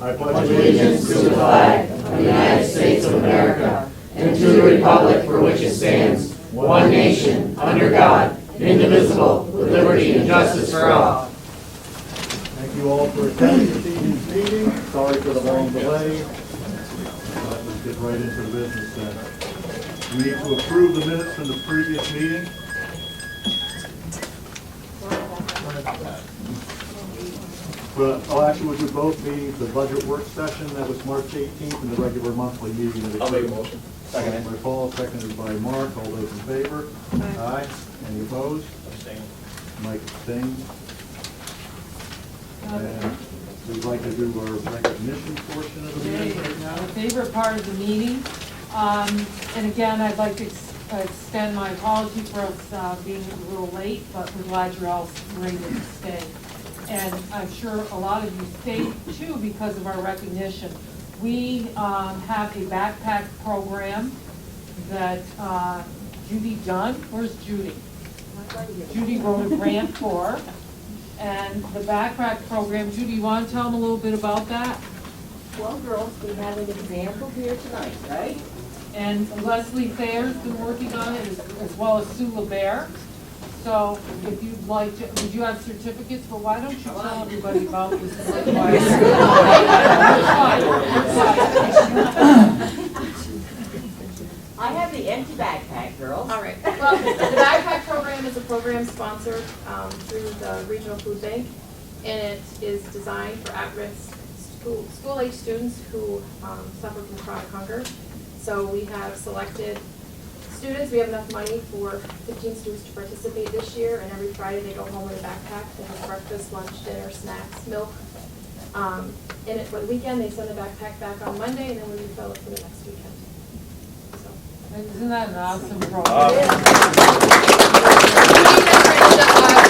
I pledge allegiance to the flag of the United States of America and to the republic for which it stands, one nation, under God, indivisible, with liberty and justice for all. Thank you all for attending this evening's meeting. Sorry for the long delay. Let's get right into the business then. We need to approve the minutes from the previous meeting. But actually, we'll do both meetings, the budget work session, that was March 18th, and the regular monthly meeting. I'll make a motion. Seconded by Paul, seconded by Mark. All those in favor? Aye. Any opposed? Abstain. Mike abstains. And we'd like to do our recognition portion of the meeting right now. My favorite part of the meeting. And again, I'd like to extend my apology for us being a little late, but we're glad you're all ready to stay. And I'm sure a lot of you stayed too because of our recognition. We have a backpack program that Judy Dunn, where's Judy? Judy wrote a grant for. And the backpack program, Judy, you want to tell them a little bit about that? Well, girls, we have an example here tonight, right? And Leslie Thayer's been working on it, as well as Sue LeBear. So if you'd like to, would you have certificates? But why don't you tell everybody about this? I have the empty backpack, girls. All right. Well, the backpack program is a program sponsored through the Regional Food Bank, and it is designed for at-risk school-age students who suffer from chronic hunger. So we have selected students. We have enough money for 15 students to participate this year, and every Friday they go home with a backpack. They have breakfast, lunch, dinner, snacks, milk. In it for the weekend, they send the backpack back on Monday, and then we refill it for the next weekend. Isn't that an awesome program?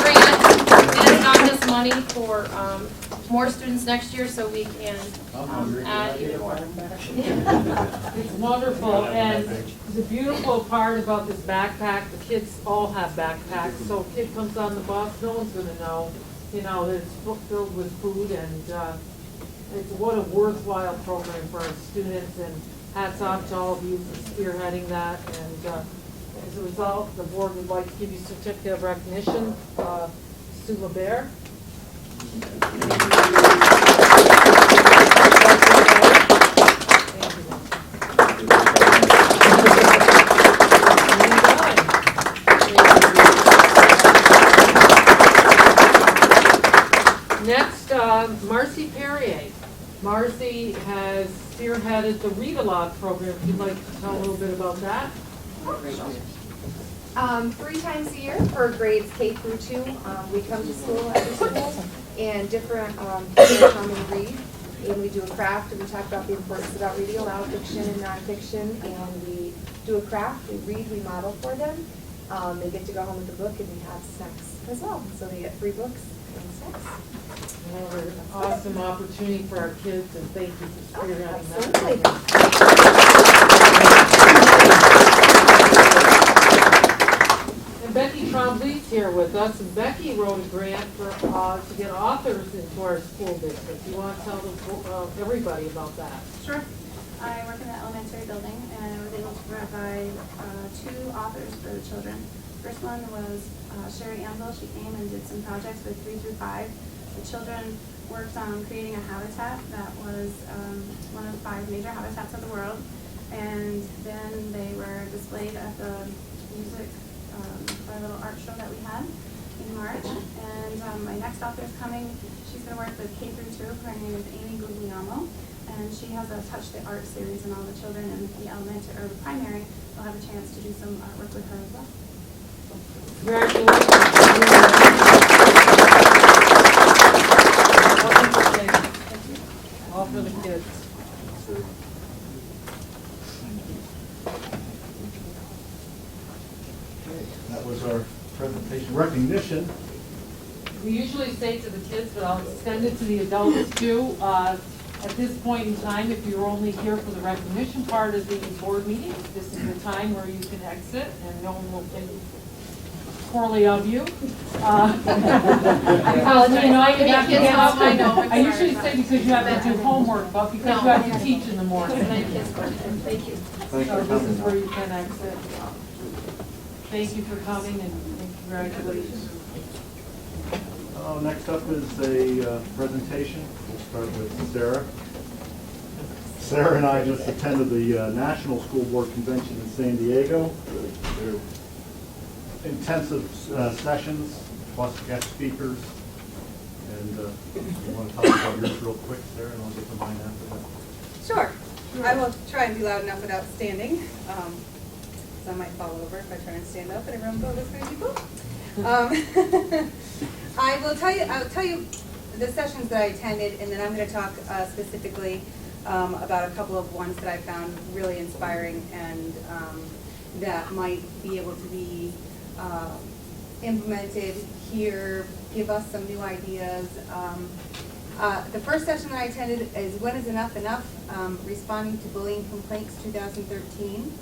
Grant, and it's not just money for more students next year, so we can add even more. It's wonderful, and the beautiful part about this backpack, the kids all have backpacks, so a kid comes on the bus, no one's gonna know, that it's filled with food, and it's what a worthwhile program for our students, and hats off to all of you for spearheading that, and as a result, the board would like to give you a certificate of recognition, Sue LeBear. Next, Marcy Perrier. Marcy has spearheaded the Read Aloud program. If you'd like to tell a little bit about that. 3 times a year for grades K through 2. We come to school every school and different people come and read. And we do a craft and we talk about the importance about reading aloud, fiction and nonfiction. And we do a craft, we read, we model for them. They get to go home with a book and we have snacks as well. So they get free books and snacks. Another awesome opportunity for our kids, and thank you for spearheading that. And Becky Trombley's here with us, and Becky wrote a grant for to get authors into our school district. You want to tell everybody about that? Sure. I work in the elementary building, and I was able to provide 2 authors for the children. First one was Sherry Ansel. She came and did some projects with 3 through 5. The children worked on creating a habitat that was one of 5 major habitats of the world, and then they were displayed at the music, our little art show that we had in March. And my next author is coming. She's going to work with K through 2. Her name is Amy Guglielmo, and she has a Touch the Art series, and all the children in the elementary or the primary will have a chance to do some artwork with her as well. Congratulations. All for the kids. That was our presentation recognition. We usually say to the kids, but I'll extend it to the adults too. At this point in time, if you're only here for the recognition part of the board meeting, this is the time where you can exit and no one will poorly of you. I apologize. You know, you Any have to kids get up home, I and- know, I'm I usually sorry. say because you have to do homework, but because you have to teach in the morning. It's my kid's birthday. Thank you. Thanks So for this is coming. where you can exit. Thank you for coming and congratulations. Next up is a presentation. We'll start with Sarah. Sarah and I just attended the National School Board Convention in San Diego. They're intensive sessions, plus guest speakers. And you want to talk about yours real quick, Sarah, and I'll get to mine after that. Sure. I will try and be loud enough without standing, because I might fall over if I try and stand up and everyone goes, "This crazy people." I'll tell you the sessions that I attended, and then I'm going to talk specifically about a couple of ones that I found really inspiring and that might be able to be implemented here, give us some new ideas. The first session that I attended is When is Enough Enough? Responding to Bullying Complaints 2013.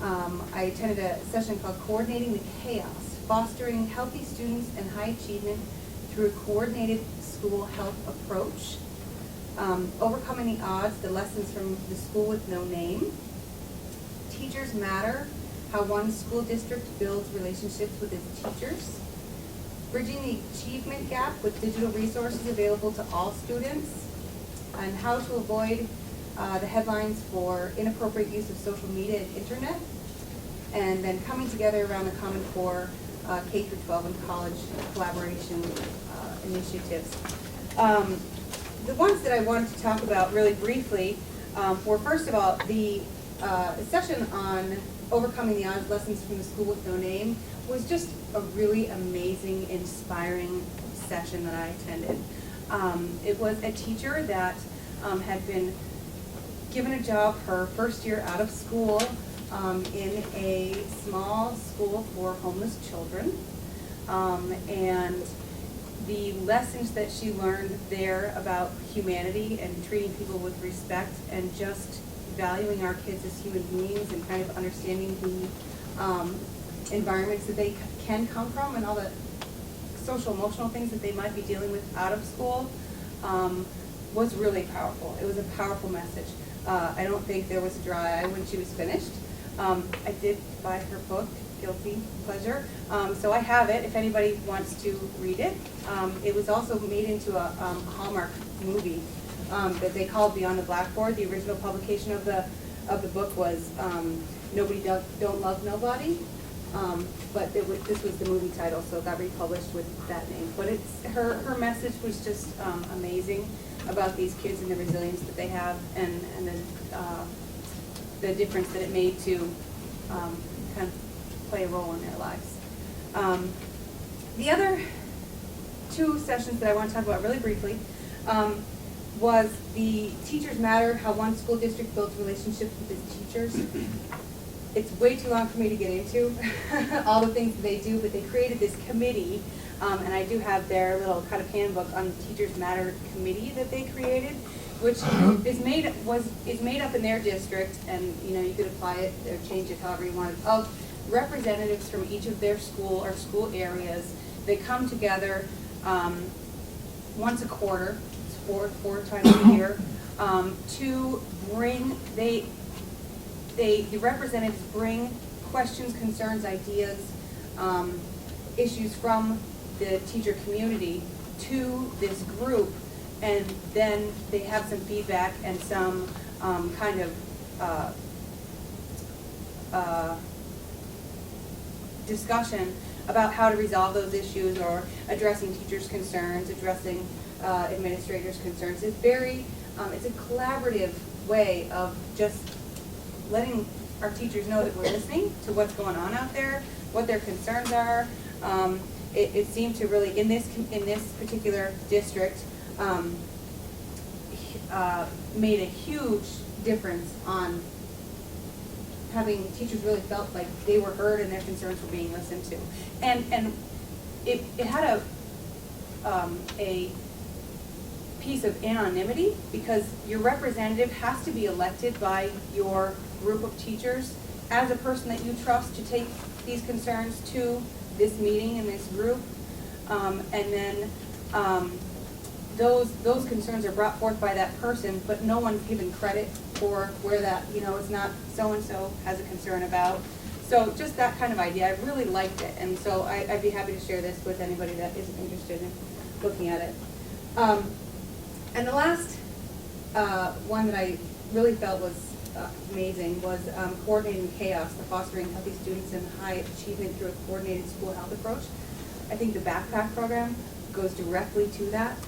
I attended a session called Coordinating the Chaos, Fostering Healthy Students and High Achievement through a Coordinated School Health Approach. Overcoming the Odds, the Lessons from the School with No Name. Teachers Matter, How One School District Builds Relationships with Its Teachers. Bridging the Achievement Gap with Digital Resources Available to All Students. And How to Avoid the Headlines for Inappropriate Use of Social Media and Internet. And then Coming Together Around the Common Core, K-12 and college collaboration initiatives. The ones that I wanted to talk about really briefly were, first of all, the session on Overcoming the Odds, Lessons from the School with No Name was just a really amazing, inspiring session that I attended. It was a teacher that had been given a job her first year out of school in a small school for homeless children. And the lessons that she learned there about humanity and treating people with respect and just valuing our kids as human beings and kind of understanding the environments that they can come from and all the social emotional things that they might be dealing with out of school was really powerful. It was a powerful message. I don't think there was a dry eye when she was finished. I did buy her book, Guilty Pleasure, so I have it if anybody wants to read it. It was also made into a Hallmark movie that they called Beyond the Blackboard. The original publication of the book was Nobody Don't Love Nobody, but this was the movie title, so it got republished with that name. But her message was just amazing about these kids and the resilience that they have, and the difference that it made to kind of play a role in their lives. The other two sessions that I want to talk about really briefly was the Teachers Matter, How One School District Builds Relationships with Its Teachers. It's way too long for me to get into all the things that they do, but they created this committee, and I do have their little kind of handbook on the Teachers Matter committee that they created, which is made up in their district, and you could apply it or change it however you wanted, of representatives from each of their school or school areas. They come together once a quarter, it's four times a year, to bring the representatives bring questions, concerns, ideas, issues from the teacher community to this group, and then they have some feedback and some kind of discussion about how to resolve those issues or addressing teachers' concerns, addressing administrators' concerns. It's it's a collaborative way of just letting our teachers know that we're listening to what's going on out there, what their concerns are. It seemed to really, in this particular district, made a huge difference on having teachers really felt like they were heard and their concerns were being listened to. And it had a piece of anonymity, because your representative has to be elected by your group of teachers as a person that you trust to take these concerns to this meeting and this group. And then those concerns are brought forth by that person, but no one's given credit for where that, it's not so-and-so has a concern about. So just that kind of idea, I really liked it, and so I'd be happy to share this with anybody that is interested in looking at it. And the last one that I really felt was amazing was coordinating chaos for fostering healthy students and high achievement through a coordinated school health approach. I think the backpack program goes directly to that.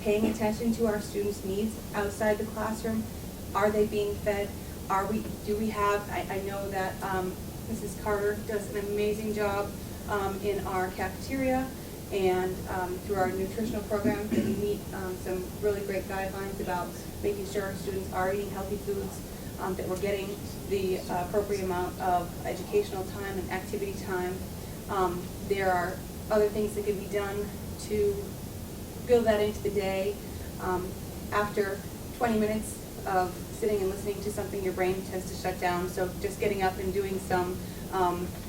Paying attention to our students' needs outside the classroom. Are they being fed? Do we have, I know that Mrs. Carter does an amazing job in our cafeteria and through our nutritional program. We meet some really great guidelines about making sure our students are eating healthy foods, that we're getting the appropriate amount of educational time and activity time. There are other things that can be done to build that into the day. After 20 minutes of sitting and listening to something, your brain tends to shut down. So just getting up and doing some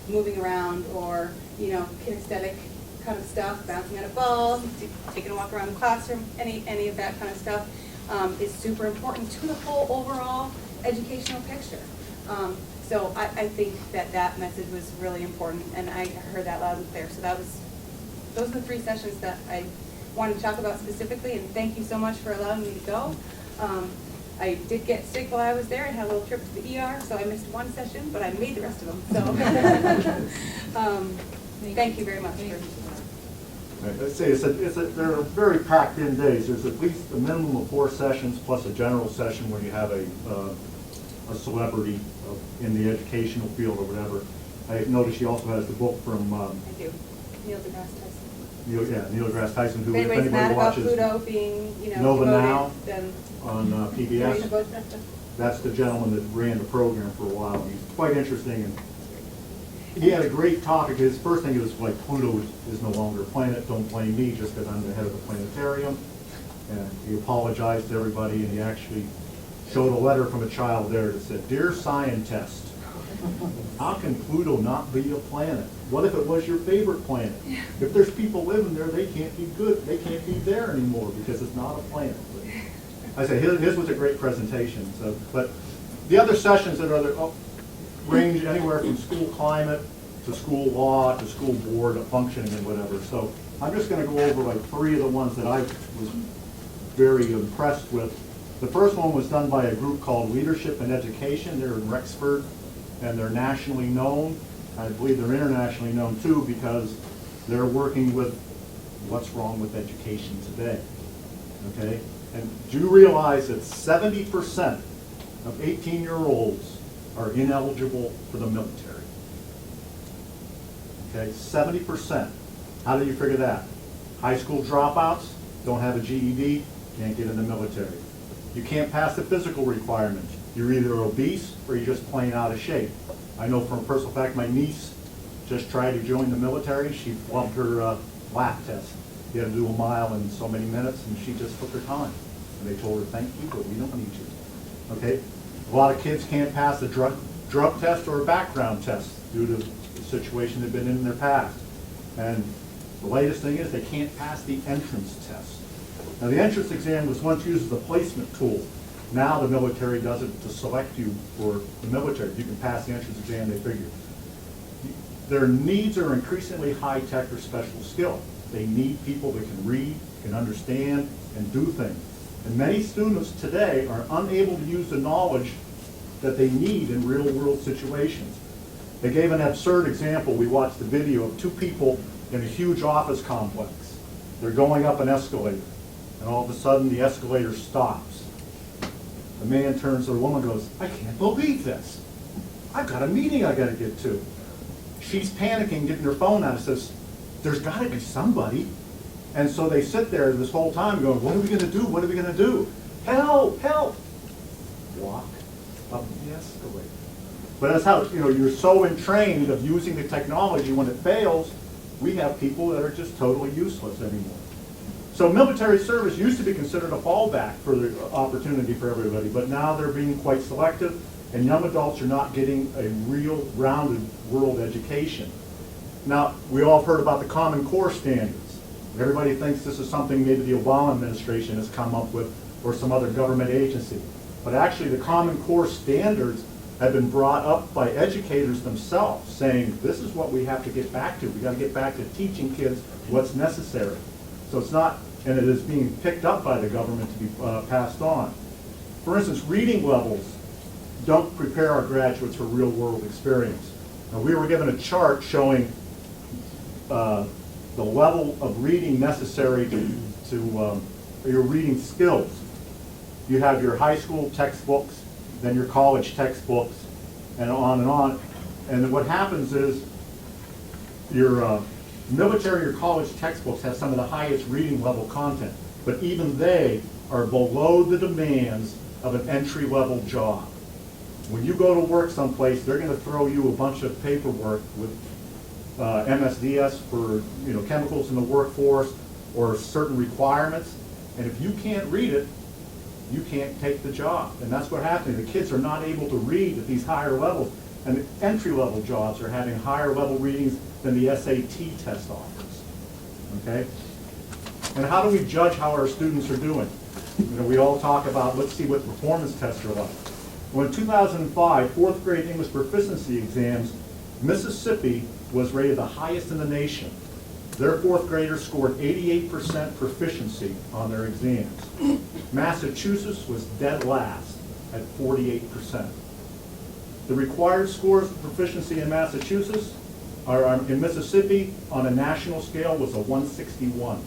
moving around or, kinesthetic kind of stuff, bouncing on a ball, taking a walk around the classroom, any of that kind of stuff is super important to the whole overall educational picture. So I think that message was really important, and I heard that loud and clear. So those are the 3 sessions that I wanted to talk about specifically, and thank you so much for allowing me to go. I did get sick while I was there and had a little trip to the ER, so I missed 1 session, but I made the rest of them. So thank you very much. Let's say they're very packed in days. There's at least a minimum of 4 sessions plus a general session where you have a celebrity in the educational field or whatever. I noticed she also has the book from I do. Neil deGrasse Tyson. Neil deGrasse Tyson, who, If if anybody's mad anybody about watches Pluto being, Nova demoted, Now then on read the PBS, book. that's the gentleman that ran the program for a while. He's quite interesting, and he had a great topic. His first thing was like, Pluto is no longer a planet. Don't blame me just because I'm the head of the planetarium. And he apologized to everybody, and he actually showed a letter from a child there that said, "Dear scientist, how can Pluto not be a planet? What if it was your favorite planet? If there's people living there, they can't be good. They can't be there anymore because it's not a planet." But I say his was a great presentation. So, but the other sessions that are there range anywhere from school climate to school law to school board functioning and whatever. So I'm just going to go over like 3 of the ones that I was very impressed with. The first one was done by a group called Leadership and Education. They're in Rexford, and they're nationally known. I believe they're internationally known too because they're working with what's wrong with education today. Okay? And do you realize that 70% of 18-year-olds are ineligible for the military? Okay, 70%. How do you figure that? High school dropouts, don't have a GED, can't get in the military. You can't pass the physical requirements. You're either obese or you're just plain out of shape. I know from a personal fact, my niece just tried to join the military. She flubbed her lap test. You had to do a mile in so many minutes, and she just took her time. And they told her, "Thank you, but we don't need you." Okay? A lot of kids can't pass a drug test or a background test due to the situation they've been in their past. And the latest thing is they can't pass the entrance test. Now the entrance exam was once used as a placement tool. Now the military does it to select you for the military. If you can pass the entrance exam, they figure. Their needs are increasingly high-tech or special skill. They need people that can read, can understand, and do things. And many students today are unable to use the knowledge that they need in real-world situations. They gave an absurd example. We watched the video of 2 people in a huge office complex. They're going up an escalator, and all of a sudden the escalator stops. The man turns to the woman and goes, "I can't believe this. I've got a meeting I got to get to." She's panicking, getting her phone out, and says, "There's got to be somebody." And so they sit there this whole time going, "What are we going to do? What are we going to do? Help, help." Walk up the escalator. But that's how, you're so entrained of using the technology. When it fails, we have people that are just totally useless anymore. So military service used to be considered a fallback for the opportunity for everybody, but now they're being quite selective, and young adults are not getting a real rounded world education. Now, we all have heard about the Common Core standards. Everybody thinks this is something maybe the Obama administration has come up with or some other government agency. But actually, the Common Core standards have been brought up by educators themselves, saying this is what we have to get back to. We got to get back to teaching kids what's necessary. So it's not, and it is being picked up by the government to be passed on. For instance, reading levels don't prepare our graduates for real-world experience. Now, we were given a chart showing the level of reading necessary to your reading skills. You have your high school textbooks, then your college textbooks, and on and on. And then what happens is your military or college textbooks have some of the highest reading level content, but even they are below the demands of an entry-level job. When you go to work someplace, they're going to throw you a bunch of paperwork with MSDS for chemicals in the workforce or certain requirements, and if you can't read it, you can't take the job. And that's what happens. The kids are not able to read at these higher levels, and the entry-level jobs are having higher level readings than the SAT test offers. Okay? And how do we judge how our students are doing? We all talk about, let's see what performance tests are like. Well, in 2005, fourth grade English proficiency exams, Mississippi was rated the highest in the nation. Their fourth graders scored 88% proficiency on their exams. Massachusetts was dead last at 48%. The required scores for proficiency in Massachusetts, or in Mississippi, on a national scale was a 161.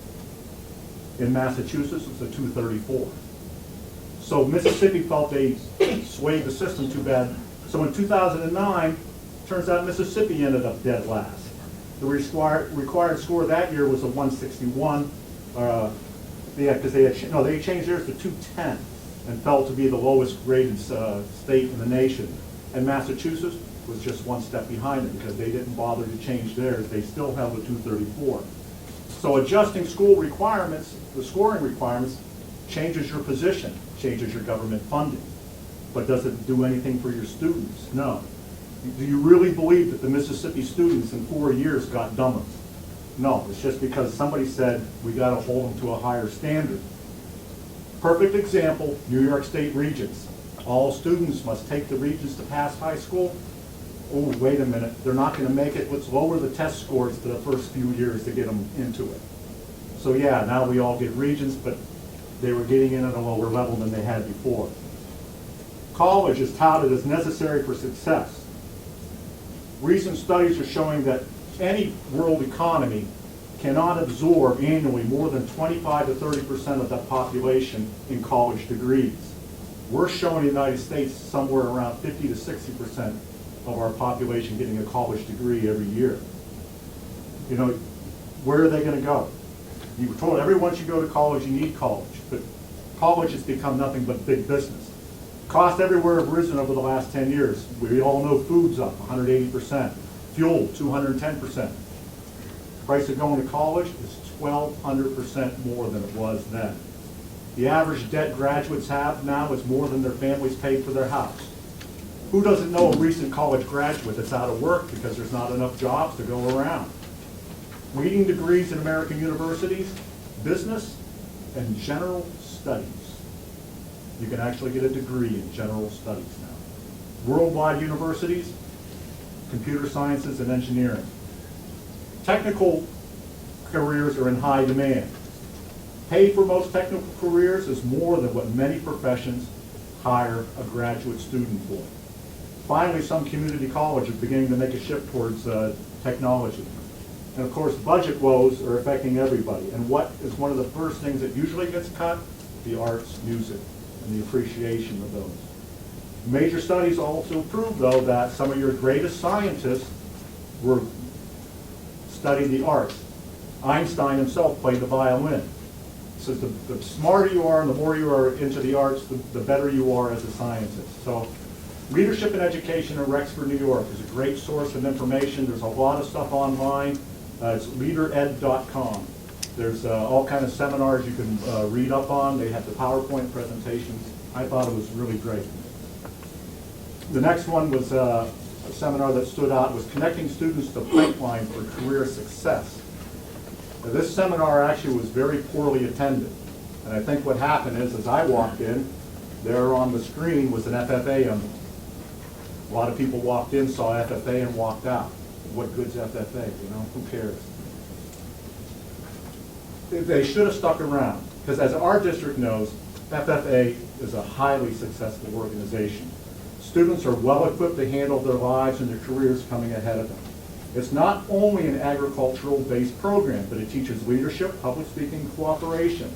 In Massachusetts, it was a 234. So Mississippi felt they swayed the system too bad. So in 2009, turns out Mississippi ended up dead last. The required score that year was a 161. Because they changed theirs to 210 and fell to be the lowest graded state in the nation. And Massachusetts was just one step behind it because they didn't bother to change theirs. They still held a 234. So adjusting school requirements, the scoring requirements, changes your position, changes your government funding. But does it do anything for your students? No. Do you really believe that the Mississippi students in 4 years got dumber? No, it's just because somebody said we got to hold them to a higher standard. Perfect example, New York State Regents. All students must take the Regents to pass high school. Oh, wait a minute, they're not going to make it. Let's lower the test scores to the first few years to get them into it. So yeah, now we all get Regents, but they were getting in at a lower level than they had before. College is touted as necessary for success. Recent studies are showing that any world economy cannot absorb annually more than 25 to 30% of that population in college degrees. We're showing the United States somewhere around 50 to 60% of our population getting a college degree every year. Where are they going to go? You were told everyone should go to college, you need college, but college has become nothing but big business. Costs everywhere have risen over the last 10 years. We all know food's up 180%, fuel 210%. Price of going to college is 1,200% more than it was then. The average debt graduates have now is more than their families paid for their house. Who doesn't know a recent college graduate that's out of work because there's not enough jobs to go around? Leading degrees in American universities, business and general studies. You can actually get a degree in general studies now. Worldwide universities, computer sciences and engineering. Technical careers are in high demand. Pay for most technical careers is more than what many professions hire a graduate student for. Finally, some community colleges are beginning to make a shift towards technology. And of course, budget woes are affecting everybody. And what is one of the first things that usually gets cut? The arts, music, and the appreciation of those. Major studies also prove, though, that some of your greatest scientists were studying the arts. Einstein himself played the violin. So the smarter you are and the more you are into the arts, the better you are as a scientist. So Leadership in Education in Rexford, New York is a great source of information. There's a lot of stuff online. It's leadered.com. There's all kinds of seminars you can read up on. They have the PowerPoint presentations. I thought it was really great. The next one was seminar that stood out was Connecting Students to Pipeline for Career Success. Now, this seminar actually was very poorly attended. And I think what happened is, as I walked in, there on the screen was an FFA emblem. A lot of people walked in, saw FFA, and walked out. What good's FFA, you know, who cares? They should have stuck around, because as our district knows, FFA is a highly successful organization. Students are well equipped to handle their lives and their careers coming ahead of them. It's not only an agricultural-based program, but it teaches leadership, public speaking, cooperation.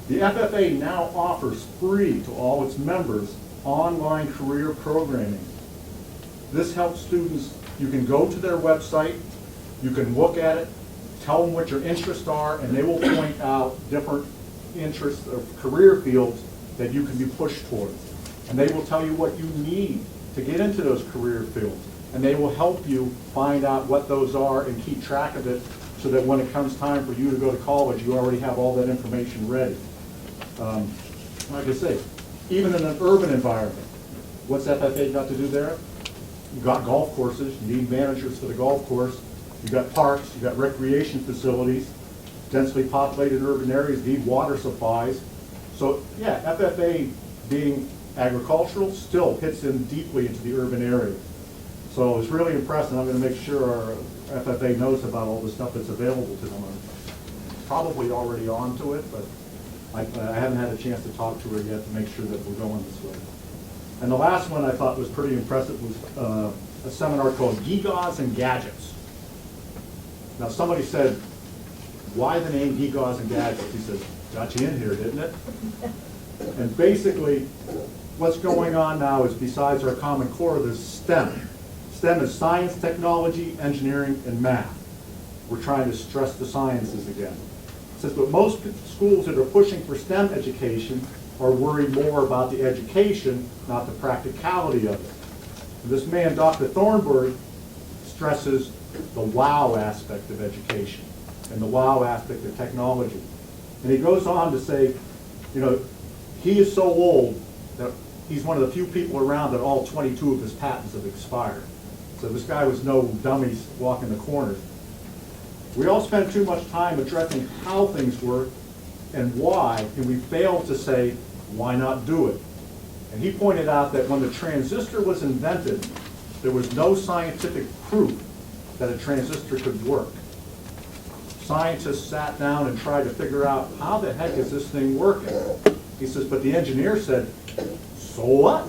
The FFA now offers free to all its members online career programming. This helps students. You can go to their website, you can look at it, tell them what your interests are, and they will point out different interests or career fields that you can be pushed towards. And they will tell you what you need to get into those career fields. And they will help you find out what those are and keep track of it so that when it comes time for you to go to college, you already have all that information ready. Like I say, even in an urban environment, what's FFA got to do there? You've got golf courses, you need managers for the golf course, you've got parks, you've got recreation facilities, densely populated urban areas need water supplies. So yeah, FFA being agricultural still hits in deeply into the urban areas. So it's really impressive. I'm going to make sure our FFA knows about all the stuff that's available to them. I'm probably already on to it, but I haven't had a chance to talk to her yet to make sure that we're going this way. And the last one I thought was pretty impressive was a seminar called Gigas and Gadgets. Now somebody said, why the name Gigas and Gadgets? He says, got you in here, didn't it? And basically, what's going on now is besides our Common Core, there's STEM. STEM is science, technology, engineering, and math. We're trying to stress the sciences again. It says, but most schools that are pushing for STEM education are worried more about the education, not the practicality of it. And this man, Dr. Thornburg, stresses the wow aspect of education and the wow aspect of technology. And he goes on to say, you know, he is so old that he's one of the few people around that all 22 of his patents have expired. So this guy was no dummies walking the corners. We all spend too much time addressing how things work and why, and we fail to say, why not do it? And he pointed out that when the transistor was invented, there was no scientific proof that a transistor could work. Scientists sat down and tried to figure out, how the heck is this thing working? He says, but the engineer said, so what?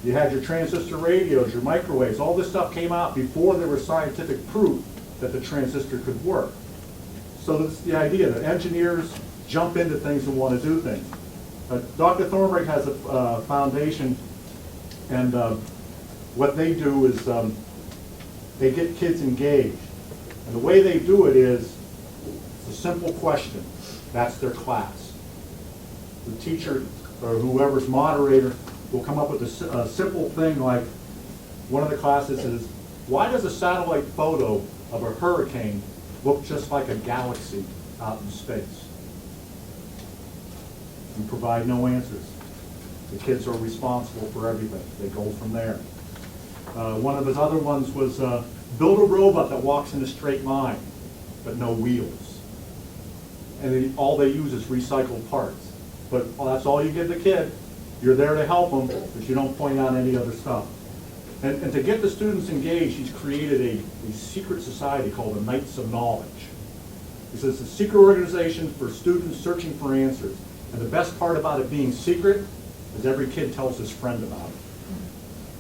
You had your transistor radios, your microwaves, all this stuff came out before there was scientific proof that the transistor could work. So that's the idea, that engineers jump into things and want to do things. Dr. Thornburg has a foundation, and what they do is they get kids engaged. And the way they do it is, it's a simple question. That's their class. The teacher or whoever's moderator will come up with a simple thing like, one of the classes is, why does a satellite photo of a hurricane look just like a galaxy out in space? You provide no answers. The kids are responsible for everything. They go from there. One of his other ones was build a robot that walks in a straight line, but no wheels. And all they use is recycled parts. But that's all you give the kid. You're there to help them, but you don't point out any other stuff. And to get the students engaged, he's created a secret society called the Knights of Knowledge. He says it's a secret organization for students searching for answers. And the best part about it being secret is every kid tells his friend about it.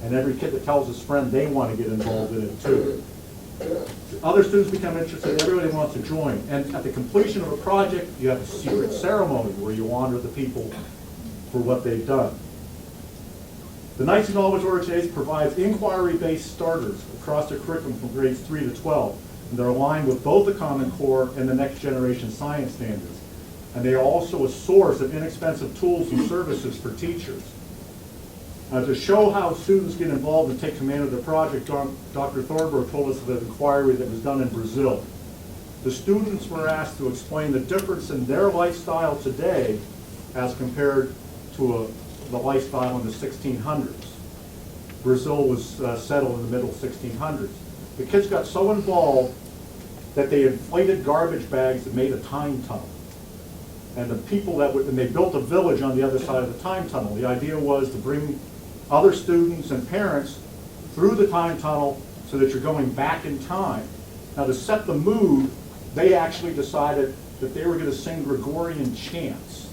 And every kid that tells his friend, they want to get involved in it too. Other students become interested, everybody wants to join. And at the completion of a project, you have a secret ceremony where you honor the people for what they've done. The Knights of Knowledge organization provides inquiry-based starters across the curriculum from grades 3 to 12. And they're aligned with both the Common Core and the next generation science standards. And they are also a source of inexpensive tools and services for teachers. To show how students get involved and take command of the project, Dr. Thornburg told us of an inquiry that was done in Brazil. The students were asked to explain the difference in their lifestyle today as compared to the lifestyle in the 1600s. Brazil was settled in the middle 1600s. The kids got so involved that they inflated garbage bags and made a time tunnel. And the people that would, and they built a village on the other side of the time tunnel. The idea was to bring other students and parents through the time tunnel so that you're going back in time. Now, to set the mood, they actually decided that they were going to sing Gregorian chants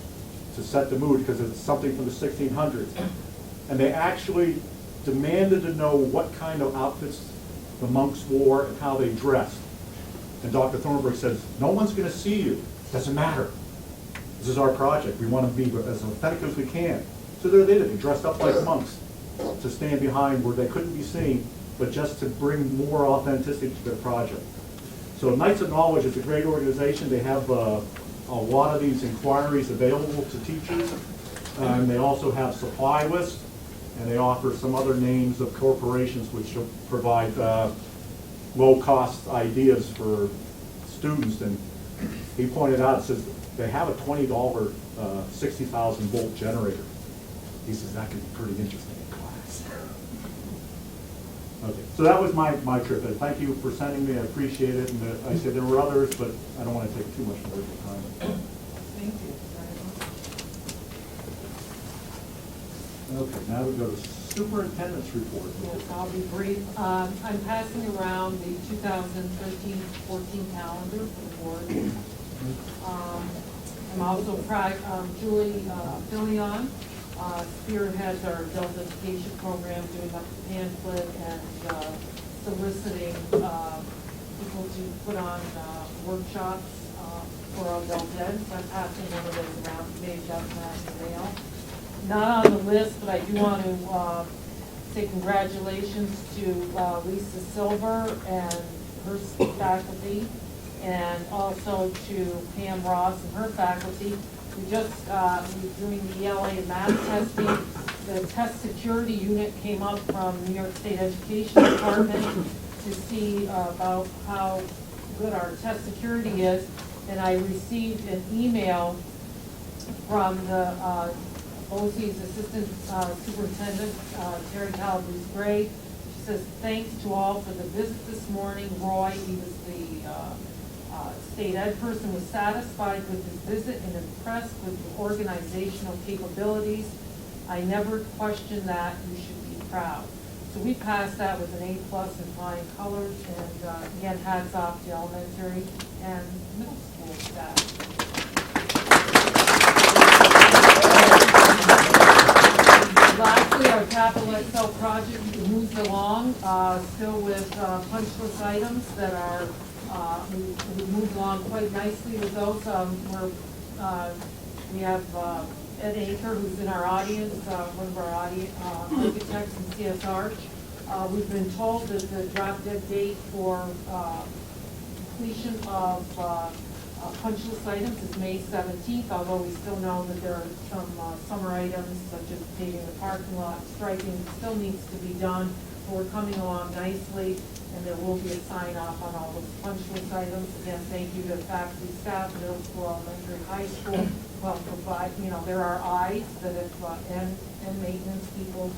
to set the mood because it's something from the 1600s. And they actually demanded to know what kind of outfits the monks wore and how they dressed. And Dr. Thornburg says, no one's going to see you. Doesn't matter. This is our project. We want to be as authentic as we can. So they did it. They dressed up like monks to stand behind where they couldn't be seen, but just to bring more authenticity to their project. So Knights of Knowledge is a great organization. They have a lot of these inquiries available to teachers. And they also have supply lists, and they offer some other names of corporations which provide low-cost ideas for students. And he pointed out, it says they have a $20 60,000 volt generator. He says that could be pretty interesting in class. Okay, so that was my trip. And thank you for sending me. I appreciate it. And I said there were others, but I don't want to take too much more of your time. Thank you very much. Okay, now we go to superintendent's report. Yes, I'll be brief. I'm passing around the 2013-14 calendar for the board. I'm also Julie Fillion spearheads our adult education program, doing up the pamphlet and soliciting people to put on workshops for adult ed. So I'm passing one of those around, maybe that's not in the mail. Not on the list, but I do want to say congratulations to Lisa Silver and her faculty, and also to Pam Ross and her faculty. We just, we're doing the ELA and math testing. The test security unit came up from New York State Education Department to see about how good our test security is. And I received an email from the OC's Assistant Superintendent, Terry Calabrese-Gray. She says, thanks to all for the visit this morning. Roy, he was the state ed person, was satisfied with his visit and impressed with the organizational capabilities. I never questioned that. You should be proud. So we passed that with an A+ in flying colors, and again, hats off to elementary and middle school staff. Lastly, our capital Excel project moves along, still with punchless items that are, we moved along quite nicely with those. We have Ed Aker, who's in our audience, one of our architects in CSR. We've been told that the drop dead date for completion of punchless items is May 17th, although we still know that there are some summer items such as paving the parking lot, striping, still needs to be done. But we're coming along nicely, and there will be a sign off on all those punchless items. Again, thank you to faculty, staff, middle school, elementary, high school. Well, provide, there are eyes that have, and maintenance people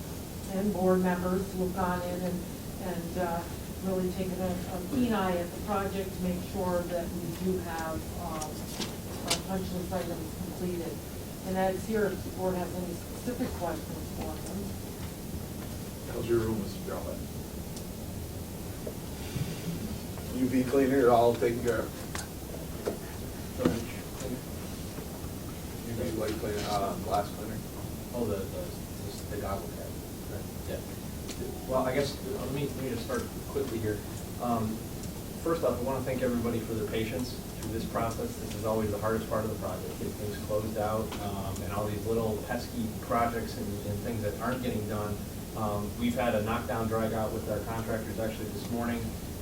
and board members who have gone in and really taken a keen eye at the project to make sure that we do have our punchless items completed. And as here, if the board has any specific questions for them. How's your room, Mr. Jarlett? UV cleaner, all taken care of. UV light cleaner, glass cleaner. Oh, the goggle cap. Yeah. Well, I guess, let me just start quickly here. First off, I want to thank everybody for their patience through this process. This is always the hardest part of the project, getting things closed out, and all these little pesky projects and things that aren't getting done. We've had a knockdown drag out with our contractors actually this morning,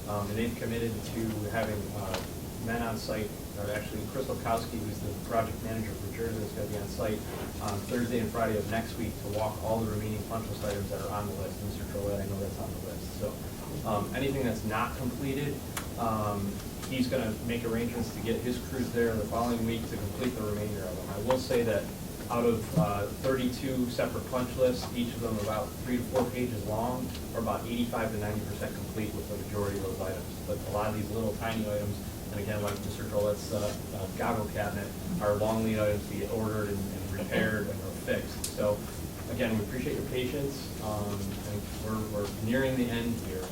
and they've committed to having men on site, or actually Chris Lukowski, who's the project manager for Jersey, is going to be on site on Thursday and Friday of next week to walk all the remaining punchless items that are on the list. Mr. Trollett, I know that's on the list. So anything that's not completed, he's going to make arrangements to get his crews there the following week to complete the remainder of them. I will say that Out of 32 separate punch lists, each of them about 3 to 4 pages long, are about 85 to 90% complete with the majority of those items. But a lot of these little tiny items, and again, like Mr. Drollett's goggle cabinet, are long lead items to get ordered and repaired and or fixed. So again, we appreciate your patience, and we're nearing the end here.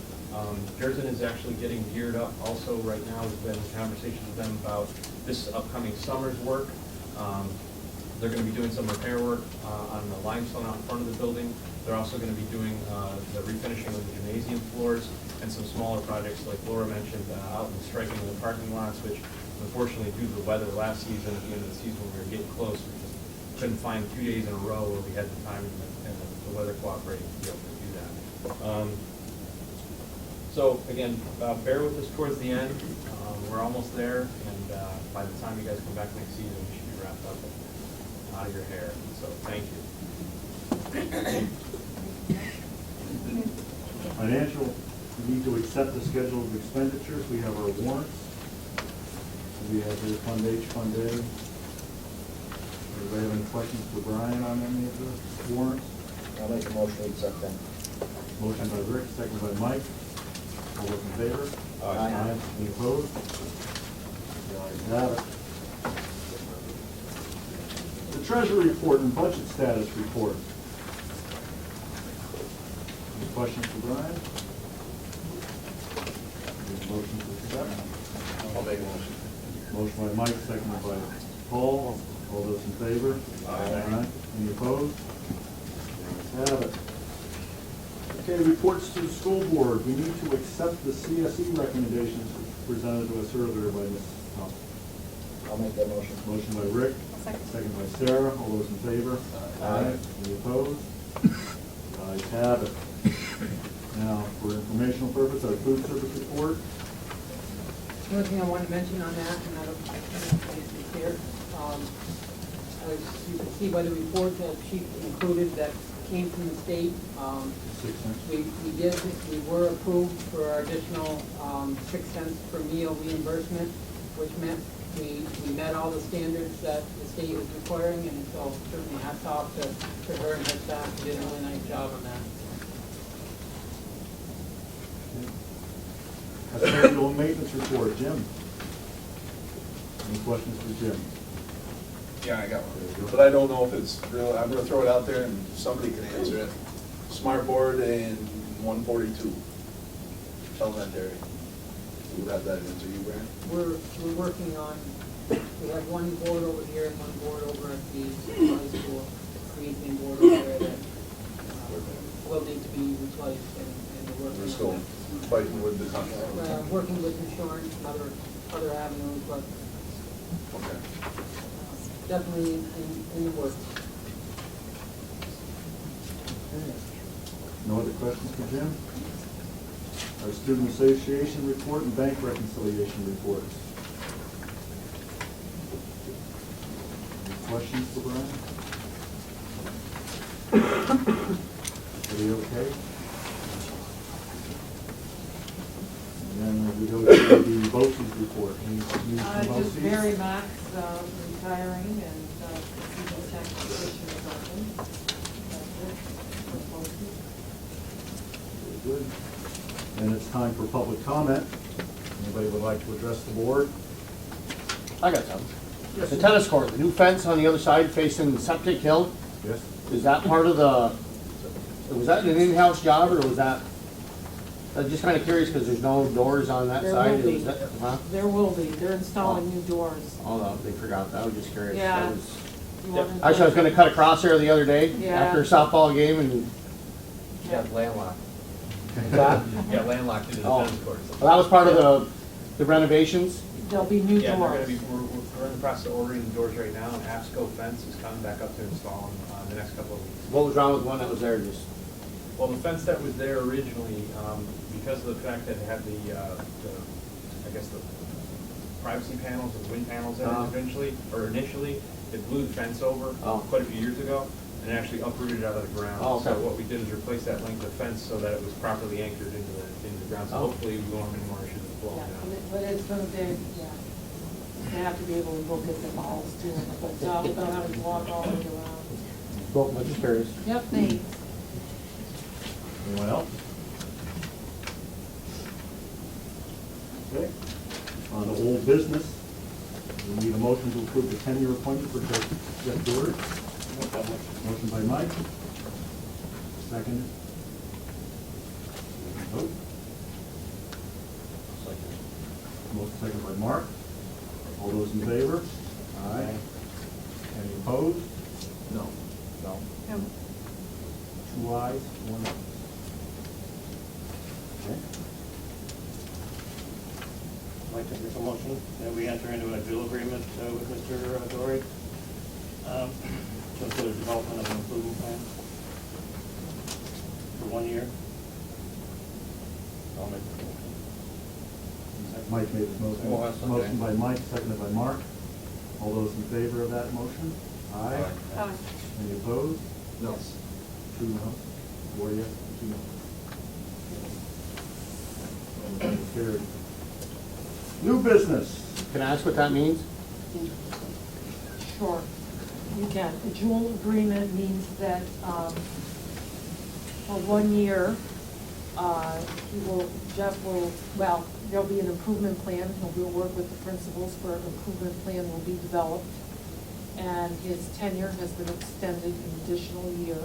Pearson is actually getting geared up also right now. We've been in conversations with them about this upcoming summer's work. They're going to be doing some repair work on the limestone out in front of the building. They're also going to be doing the refinishing of the gymnasium floors and some smaller projects like Laura mentioned out in striking of the parking lots, which unfortunately due to the weather last season, at the end of the season when we were getting close, we just couldn't find 2 days in a row where we had the time and the weather cooperating to be able to do that. So again, bear with us towards the end. We're almost there, and by the time you guys come back next season, we should be wrapped up and out of your hair. So thank you. Financial, we need to accept the schedule of expenditures. We have our warrants. We have the Fund H, Fund A. Anybody have any questions for Brian on any of the warrants? I'll make a motion to accept them. Motion by Rick, second by Mike. All those in favor? Aye. Any opposed? The ayes have it. The Treasury Report and Budget Status Report. Any questions for Brian? Any motion to accept? I'll make a motion. Motion by Mike, seconded by Paul. All those in favor? Aye. Any opposed? The ayes have it. Okay, reports to the school board. We need to accept the CSE recommendations presented to us earlier by Ms. Thompson. I'll make that motion. Motion by Rick, second by Sarah. All those in favor? Aye. Any opposed? The ayes have it. Now, for informational purpose, our food service report. The only thing I want to mention on that, and I don't know if it's here, as you can see by the report that she included that came from the state. 6 cents. We were approved for our additional 6 cents per meal reimbursement, which meant we met all the standards that the state was requiring, and so certainly hats off to her and her staff, who did a really nice job on that. Custodial maintenance report, Jim. Any questions for Jim? Yeah, I got one, but I don't know if it's real. I'm gonna throw it out there and somebody can answer it. Smart board and 142 elementary. Who have that answer? You, Brad? We're working on, we have one board over here and one board over at the high school, creating board over there that will need to be replaced, and we're working We're still on that. fighting with the contract. Working with insurance and other avenues, but Okay. definitely in the works. No other questions for Jim? Our student association report and bank reconciliation reports. Any questions for Brian? Everybody okay? And then we go to the BOCES report. Any news from Just BOCES? Mary Max retiring and the tech position is open. That's it for both. Very good. And it's time for public comment. Anybody would like to address the board? I got some. The tennis court, the new fence on the other side facing Septic Hill, Yes? is that part of the, was that an in-house job, or was that, I'm just kind of curious because there's no doors on that There side. will be. Is that- huh? There will be, they're installing new doors. Oh, no, they forgot that. I was just curious. Yeah. That was- You want to- Actually, I was gonna cut across there the other day Yeah. after a softball game and, Yeah, landlocked. that, Yeah, landlocked into the Oh. tennis courts. well, that was part of the renovations. There'll be new Yeah, they're gonna doors. be, we're in the process of ordering the doors right now, and APSCO fence is coming back up to install them the next couple of weeks. What was wrong with the one that was there? Just, Well, the fence that was there originally, because of the fact that it had I guess the privacy panels and wind panels in it initially, it blew the fence over Oh. quite a few years ago, and actually uprooted it out of the ground. Oh, okay. So what we did is replace that length of fence so that it was properly anchored into the ground, so Oh. hopefully we won't have any more issues with blowing Yeah, down. but it's gonna be, yeah. They have to be able to look at the balls too, but without having to walk all the way around. Well, I'm just curious. Yep, thanks. Anyone else? Okay. On the old business, we need a motion to approve the 10-year appointment for Jeff Doherty. Motion by Mike. Second. Vote. Motion second by Mark. All those in favor? Aye. Any opposed? No. No. No. 2 ayes, 1 no. Okay. I'd like to make a motion that we enter into a dual agreement with Mr. Dory to include the development of an improvement plan for 1 year. I'll make the motion. Mike made his motion. Oh, that's okay. Motion by Mike, seconded by Mark. All those in favor of that motion? Aye. Aye. Any opposed? No. 2 no. 4 yes, 2 no. Motion carried. New business. Can I ask what that means? Sure, you can. A dual agreement means that for 1 year, Jeff will, well, there'll be an improvement plan. He'll work with the principals for an improvement plan will be developed. And his tenure has been extended an additional year.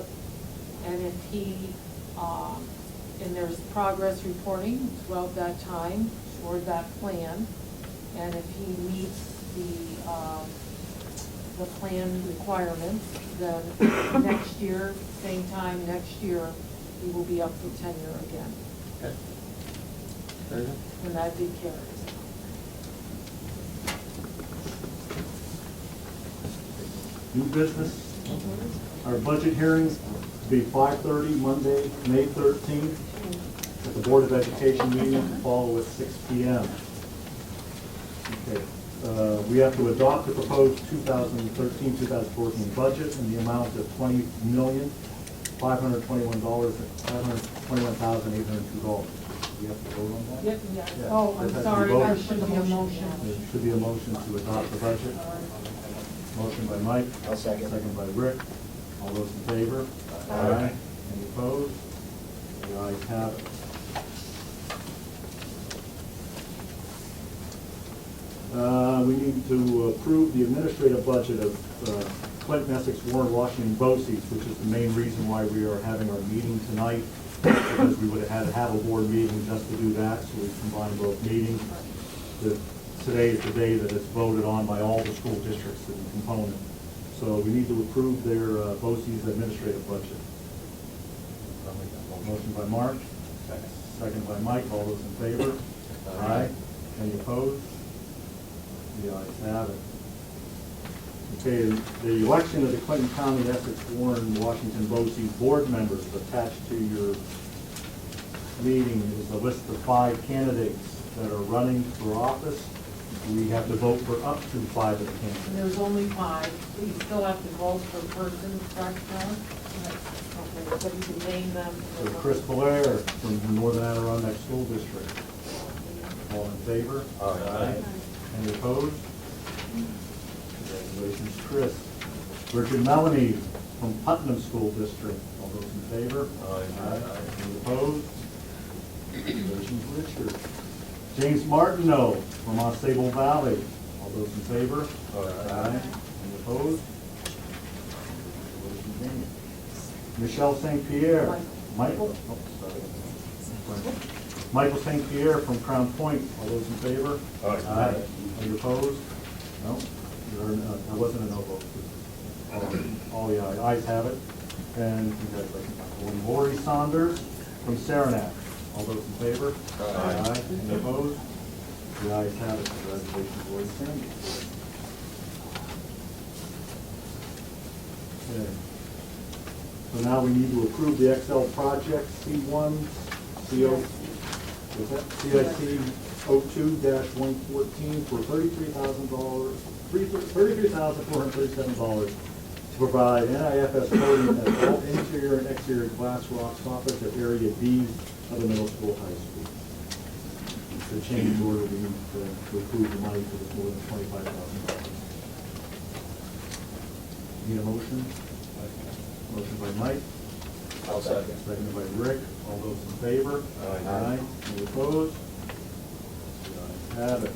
And if he, and there's progress reporting throughout that time toward that plan. And if he meets the plan requirements, then next year, same time next year, he will be up for tenure again. Okay. Very good. And that did carry. New business. Our budget hearings will be 5:30 Monday, May 13th, at the Board of Education meeting to follow at 6 p.m. Okay. We have to adopt the proposed 2013-2014 budget in the amount of $521,802. We have to vote on that? Yep, yeah. Yeah. Oh, That I'm has to be sorry, voted. there should be a motion. There should be a motion to adopt the budget. Motion by Mike. I'll second. Second by Rick. All those in favor? Aye. Any opposed? The ayes have it. We need to approve the administrative budget of Clinton, Essex, Warren, Washington, BOCES, which is the main reason why we are having our meeting tonight, because we would have had to have a board meeting just to do that, so we combined both meetings. Today is the day that it's voted on by all the school districts and component. So we need to approve their BOCES administrative budget. Motion by Mark. Second by Mike. All those in favor? Aye. Any opposed? The ayes have it. Okay, the election of the Clinton County, Essex, Warren, Washington, BOCES board members attached to your meeting is a list of 5 candidates that are running for office. We have to vote for up to 5 of the And candidates. there's only 5. You still have to vote for person, correct, John? Okay, but you can name them. So Chris Blair from the Northern Adirondack School District. All in favor? Aye. Any opposed? Congratulations, Chris. Richard Melanie from Putnam School District. All those in favor? Aye. Any opposed? Congratulations, Richard. James Martineau from Osable Valley. All those in favor? Aye. Any opposed? Congratulations, James. Michelle St. Pierre. Michael? Oh, sorry. Michael St. Pierre from Crown Point. All those in favor? Aye. Any opposed? No? That wasn't a no vote. All the ayes have it. And congratulations, Michael. And Lori Saunders from Saranac. All those in favor? Aye. Any opposed? The ayes have it. Congratulations, Lori Sanders. Okay. So now we need to approve the Excel project C1, CIC 02-114 for $33,437 to provide NIFS coding at all interior and exterior glass rock soffits at area D of the middle school, high school. The change order, we need to approve the money for this more than $25,000. Need a motion? Motion by Mike, I'll second. seconded by Rick. All those in favor? Aye. Any opposed? The ayes have it.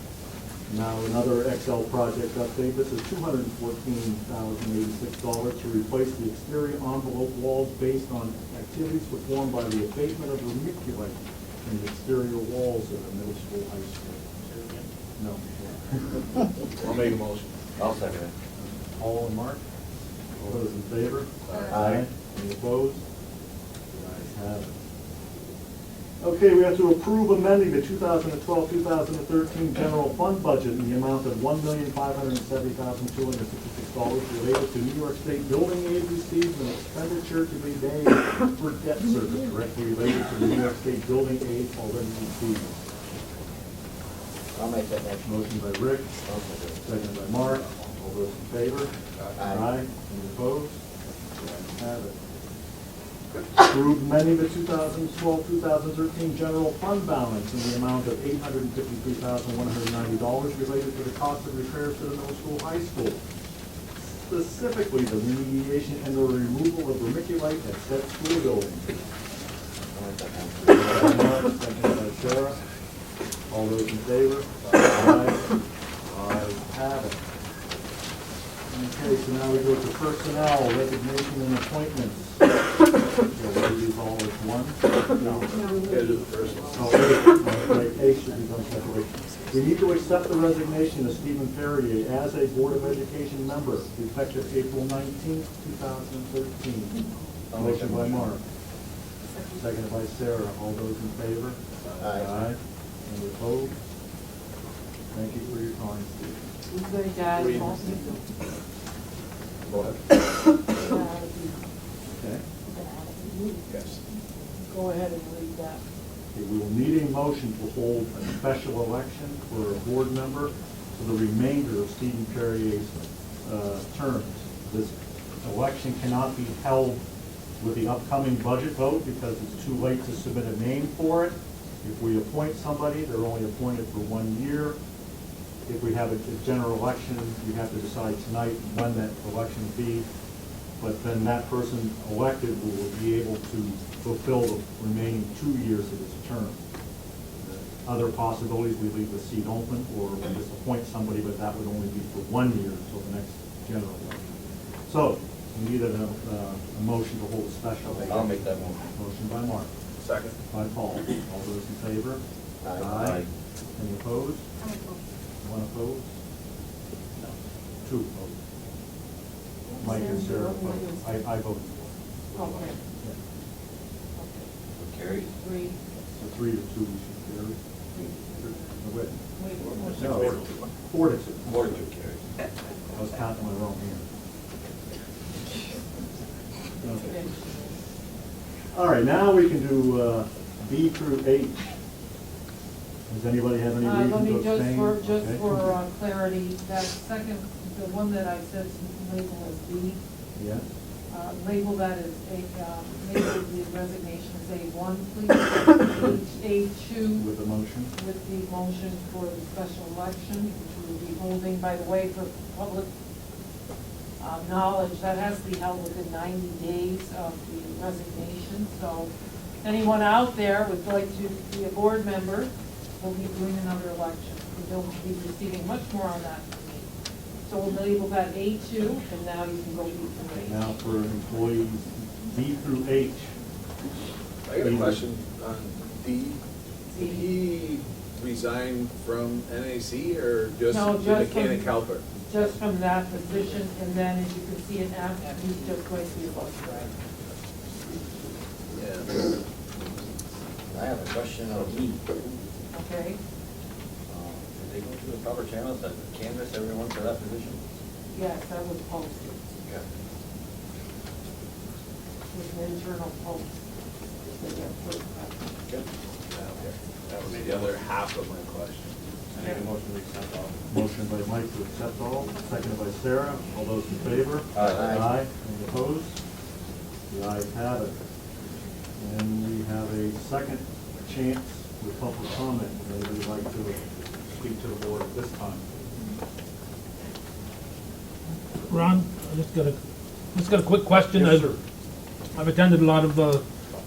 Now another Excel project update. This is $214,086 to replace the exterior envelope walls based on activities performed by the abatement of vermiculite in the exterior walls of the middle school, high school. No. I'll make a motion. I'll second it. Paul and Mark? All those in favor? Aye. Any opposed? The ayes have it. Okay, we have to approve amending the 2012-2013 general fund budget in the amount of $1,570,266 related to New York State building aid received and expenditure to be made for debt service directly related to the New York State building aid already received. I'll make that motion. Motion by Rick, seconded by Mark. All those in favor? Aye. Any opposed? The ayes have it. Approve amending the 2012-2013 general fund balance in the amount of $853,190 related to the cost of repairs to the middle school, high school. Specifically, the remediation and the removal of vermiculite at said school building. Seconded by Sarah. All those in favor? Aye. Ayes have it. Okay, so now we go to personnel, resignation and appointments. Shall we do these all as one? No. Gotta do the first one. Oh, right, A should be done separately. We need to accept the resignation of Stephen Perrier as a Board of Education member, effective April 19th, 2013. Motion by Mark. Seconded by Sarah. All those in favor? Aye. Any opposed? Thank you for your time, Steve. Who's going to add Three. most of Go ahead. Okay. Yes. Go ahead and read that. Okay, we will need a motion to hold a special election for a board member for the remainder of Stephen Perrier's terms. This election cannot be held with the upcoming budget vote because it's too late to submit a name for it. If we appoint somebody, they're only appointed for 1 year. If we have a general election, we have to decide tonight when that election will be. But then that person elected will be able to fulfill the remaining 2 years of his term. Other possibilities, we leave the seat open, or we just appoint somebody, but that would only be for 1 year until the next general election. So, we need a motion to hold a special. I'll make that motion. Motion by Mark, Second. by Paul. All those in favor? Aye. Any opposed? I'm opposed. One opposed? No. Two opposed. Mike and Sarah opposed. I voted for. Okay. Yeah. Carried. Three. So 3 to 2, we should carry. No, wait. No, 4 to 2. 4 to 2 carried. I was counting my wrong hand. Okay. All right, now we can do B through H. Does anybody have any reason Let to me abstain? just Okay. for clarity, that second, the one that I said label as B, Yeah, label that as label the resignation as A1, please. A2 with the motion. with the motion for the special election, which we will be holding, by the way, for public knowledge, that has to be held within 90 days of the resignation. So anyone out there would like to be a board member will be doing another election. And they'll be receiving much more on that from me. So we'll label that A2, and now you can go B through H. Now for employees B through H. I got a question on D. D. Did he resign from NAC or just No, the just from- mechanic helper? Just from that position, and then as you can see in F, he's just going to be a bus driver. Yeah. I have a question on E. Okay? Did they go through the proper channels to canvass everyone for that position? Yes, that was posted. Yeah. It was an internal post. That they approved. Good. That was the other half of my question. I make a motion to accept all. Motion by Mike to accept all, seconded by Sarah. All those in favor? Aye. Any opposed? The ayes have it. And we have a second chance for public comment. If anybody would like to speak to the board at this time. Ron, I just got a Just got a quick question. Yes, sir. I've attended a lot of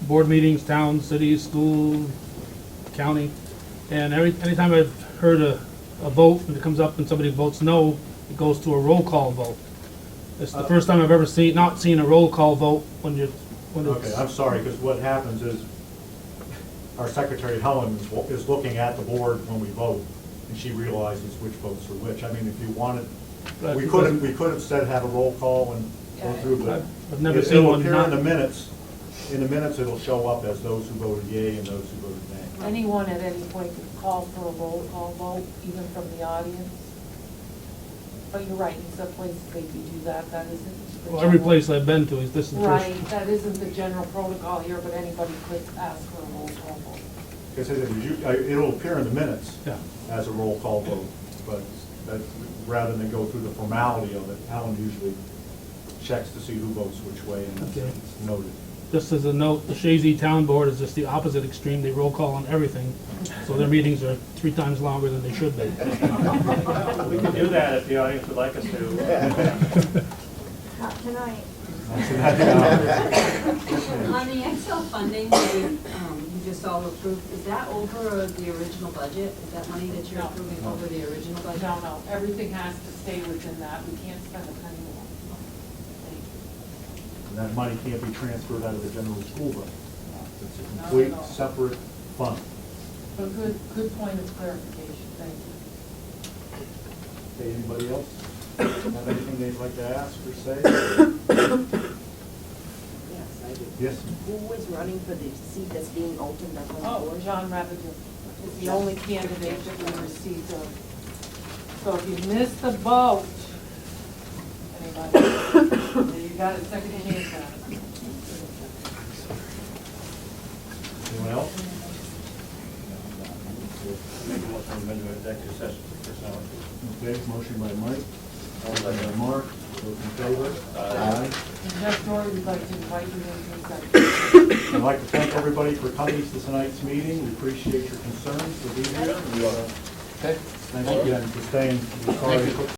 board meetings, towns, cities, school, county, and anytime I've heard a vote and it comes up and somebody votes no, it goes to a roll call vote. It's the first time I've ever not seen a roll call vote when it's. Okay, I'm sorry, because what happens is our secretary Helen is looking at the board when we vote, and she realizes which votes are which. I mean, if you wanted, we could have said have a roll call and go through, but I've never seen it'll one appear not. in the minutes. In the minutes, it'll show up as those who voted yea and those who voted nay. Anyone at any point could call for a roll call vote, even from the audience. But you're right, in some places they do that, that isn't. the Well, every general- place I've been to, this is the first. Right, that isn't the general protocol here, but anybody could ask for a roll call vote. Because it'll appear in the minutes Yeah. as a roll call vote, but rather than go through the formality of it, Helen usually checks to see who votes which way, and Okay. it's noted. Just as a note, the Shazy Town Board is just the opposite extreme. They roll call on everything, so their meetings are 3 times longer than they should be. We can do that if the audience would like us to. Not tonight. On the Excel funding that you just all approved, is that over the original budget? Is that money that you're No. approving over the original budget? No, everything has to stay within that, we can't spend a penny more. And that money can't be transferred out of the general school budget. It's a No, complete no. separate fund. But good point of clarification, thank you. Okay, anybody else have anything they'd like to ask or say? Yes, I do. Yes? Who is running for the seat that's being opened up on the Oh, board? John Rapidu is the only candidate that we received of. So if you missed the vote, anybody, you got a second chance at it. Anyone else? Make a motion to amend the executive session for personnel issues. Okay, motion by Mike, second by Mark, those in favor? Aye. And Jeff Dory, we'd like to invite you into executive. I'd like to thank everybody for coming to tonight's meeting. We appreciate your concerns for being here. Okay. Thank you again for staying. Sorry.